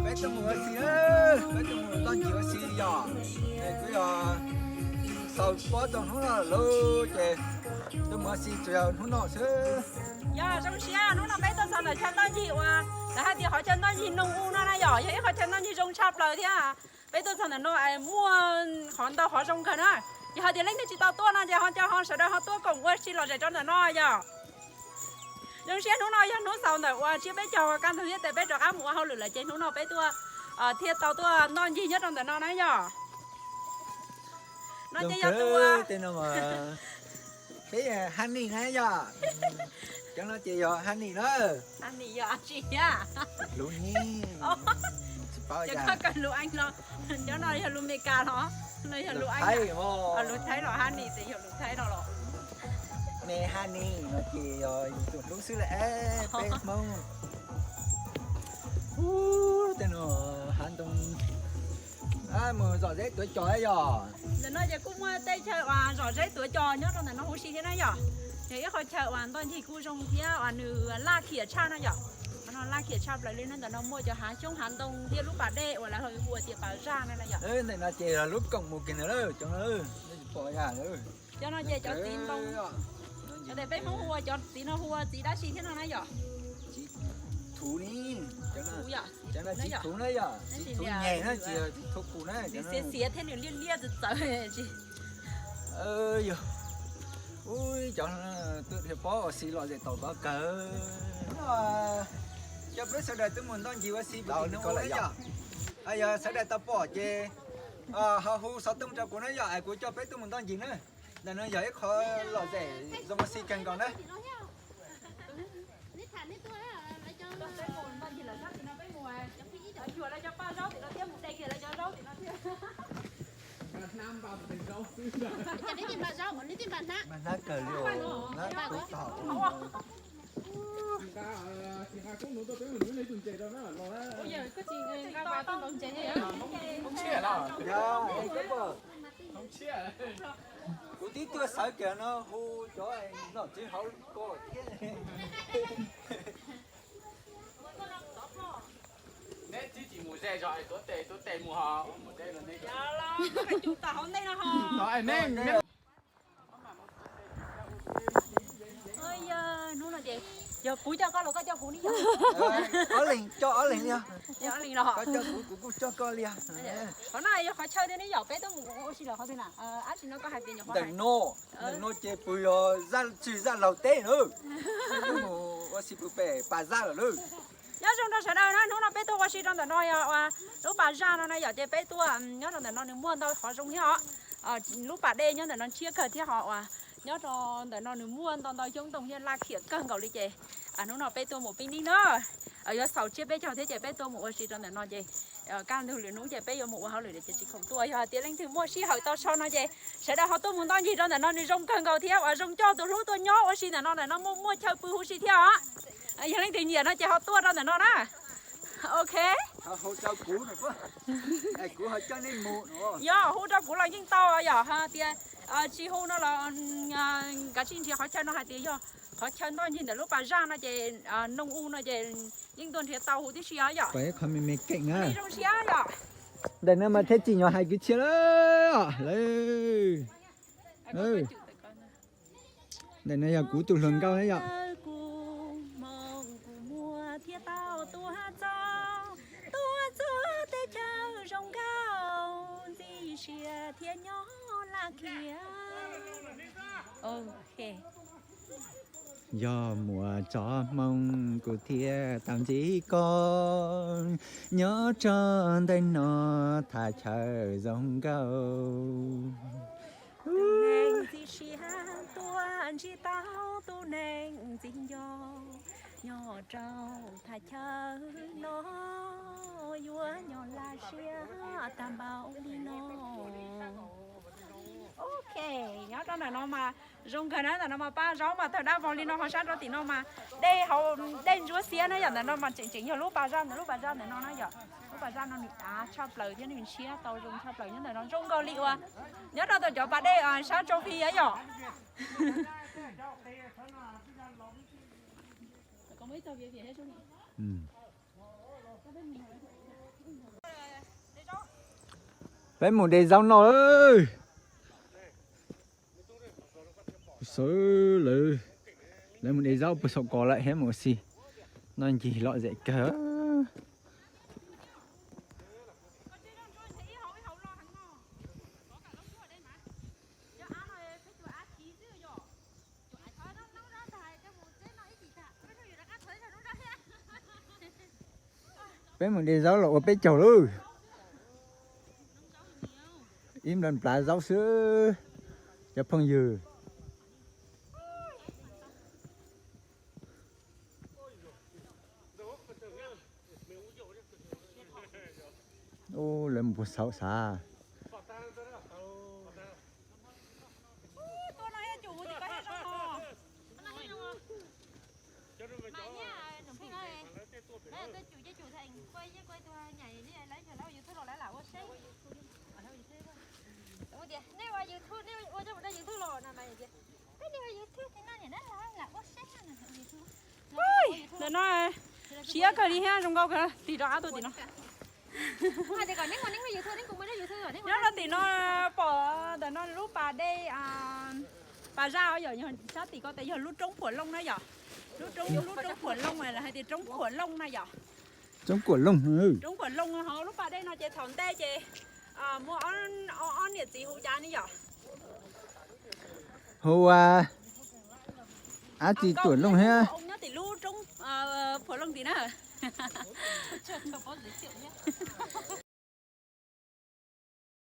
bé tôi mua xí á bé tôi mua tao chịu xí giờ để cứ sau có tao nó là lô chè tôi mua xí chờ nó nọ chứ giờ trong xe nó bé tôi sao là chân nó chịu à là hai tiếng họ chân nó gì nông u nó là giỏi vậy họ chân nó gì rong chắp lời thế à bé tôi sao là nó ai mua họ tao họ rong cần á giờ họ thì lấy cái chỉ tao tua nó giờ họ cho họ sợ đâu họ tua cùng với xí lò cho nó giờ trong xe nó nói nó sau này qua chỉ bé cho căn thứ nhất tại bé cho áo mũ họ lười lại trên nó bé tua thiệt tao tua non gì nhất trong tại nó nãy giờ nó chỉ cho tua tên nó mà bé honey nãy giờ cho nó chỉ giờ honey đó anh đi giờ chị à luôn nhỉ cho nó cần lụa anh nó cho nó là lụa meka nó nó là lụa anh thấy lụa thấy rồi honey thì hiểu lụa thấy rồi mẹ honey nó chỉ rồi tụi lúc xưa là bé mông tên nó hắn tung mà giỏi dễ tuổi trò ấy giờ nó giờ cũng tây chơi và giỏi dễ tuổi trò nhớ trong này nó hú xí thế này giờ thì họ chơi hoàn toàn thì cũng trong phía và nữ la khỉa cha nó giờ nó la khỉa cha lại lên nên nó mua cho há trong hán đông thì lúc bà đê hoặc là hồi hùa thì bà ra này là giờ đấy này là chỉ là lúc cộng một cái nữa đó cho nó bỏ ra nữa cho nó về cho tin đông cho để bé không hùa cho tí nó hùa tí đã xí thế nào này giờ thú đi cho nó chỉ thú đấy giờ chỉ thú dạ. nhẹ nó chỉ thú cũ đấy thì xía thế này liên liên từ tới chị giờ ui cho nó tự thì bỏ xí loại để tàu có cỡ cho biết sau đây tôi muốn đón gì với xí bảo nó lấy giờ bây giờ sau đây tao bỏ chê họ hú sáu tôm cho của nó giờ ai của cho biết tôi muốn đón gì nữa là nó giờ khó loại rẻ do mà xí càng còn đấy Nam vào thành rau. Cái này tìm bà rau, còn đi tìm bà nát. Mà nát cờ liều, nát túi tàu. Thì hai cũng nói tôi biết mình lấy tuần chạy đâu nó là nó. Bây giờ có chuyện cao ba tao đồng chạy thế Không chia đâu. Dạ, cái bờ. Không chia. Cụ tí tua sợ kìa nó hú chỗ anh nó chỉ hậu cô Nè chỉ mùa xe rồi, tôi tè mùa họ, mùa xe là này. dạ lo cái chủ tàu hôm nay nó hò Rồi nè. ơi nó là gì giờ cuối cho con là có cho phụ đi ở liền cho ở liền nha giờ liền rồi có cho cũng cho con liền hôm nay họ chơi đến đấy giờ bé tôi mua xí là họ thế nào anh xin nó có hai tiền nhỏ đừng nô chế bùi ra chỉ ra lầu té nữa có xí bùi bè bà ra rồi nữa nhớ trong đó sẽ đâu nó bé tôi qua xí trong đó nói lúc bà ra nó này giờ chế bé tôi nhớ trong đó nó mua đâu họ dùng thế họ lúc bà đê nhớ là nó chia cờ thế họ nhớ cho để nó mua tao chúng đồng nhiên la khỉa cân cầu đi chị nó bé tôi một pin đi nữa ở giờ sau chia bé cho thế chị bé tôi một xí trong đó nó chị cam thường lửa nấu chị bé một họ lửa để chị không tuổi tiền anh thường mua xí hỏi tao sau nó chị sẽ đã họ tôi muốn tao gì trong đó nó đi rong cân cầu theo rong cho tôi lúc tôi nhớ ở xí là nó mua chơi bự xí theo á giờ anh thường nhiều nó chị họ tua trong đó nó đó ok hỗ trợ cũ nữa quá ai cũ họ cho nên mù nữa giờ hỗ trợ cũ là những tao giờ ha tiền chỉ hỗ nó là cả chính trị họ chơi nó hai tiền giờ họ chơi nó nhìn để lúc bà ra nó chỉ nông u nó chỉ những tuần thì tàu hỗ tí xí giờ phải không mình cảnh á đi trong xí giờ đây nó mà thế chỉ nhỏ hai cái chia đó lấy đây nó là cũ tụ lường cao đấy ạ thiên nhỏ là kia ok do mùa cho mong của thia tạm chỉ con nhớ tròn tay nó thả chờ dòng cao nên gì xia tuan chỉ tao tu nên gì nhỏ trâu thả chờ nó vua nhỏ là xia tam bao đi nó ok nhớ đó là nó mà dùng cái đó là nó mà ba rau mà thời đa vào đi nó họ sát đó thì nó mà đây họ đây chúa xía nó giờ là nó mà chỉnh nhiều lúc ba ra này nó nói giờ lúc ba ra nó bị chắp lời thế nên xía tao dùng chắp lời như là nó dùng câu liệu nhớ đó tôi cho bà đây sát châu phi ấy giờ có mấy tàu việt hết rồi Bé một đề rau nó ơi. Số lử. Lấy một đề rau bự sọc cỏ lại hết một xì. Nó chỉ lọ dễ cỡ. Bé một đề rau lộ bé chầu luôn. Im lần plá rau sữa cho phong dừa. Ô lên một sáu xa. Để nó chia cái đi ha, trong câu cái tí đó tôi tí nó. Nhớ là tí nó bỏ để nó lúc bà đây bà ra bây giờ nhưng sao tí có tí giờ lúc trống của lông này giờ lúc trống của lông này là hay tí trống của lông này giờ Trống của lông. trống của lông họ lúc bà đây nó chơi thòng tê chơi mua on nhiệt gì hú cha này giờ Hô chỉ tuổi lông ha. ông nhớ tí lúc trống của lông tí nữa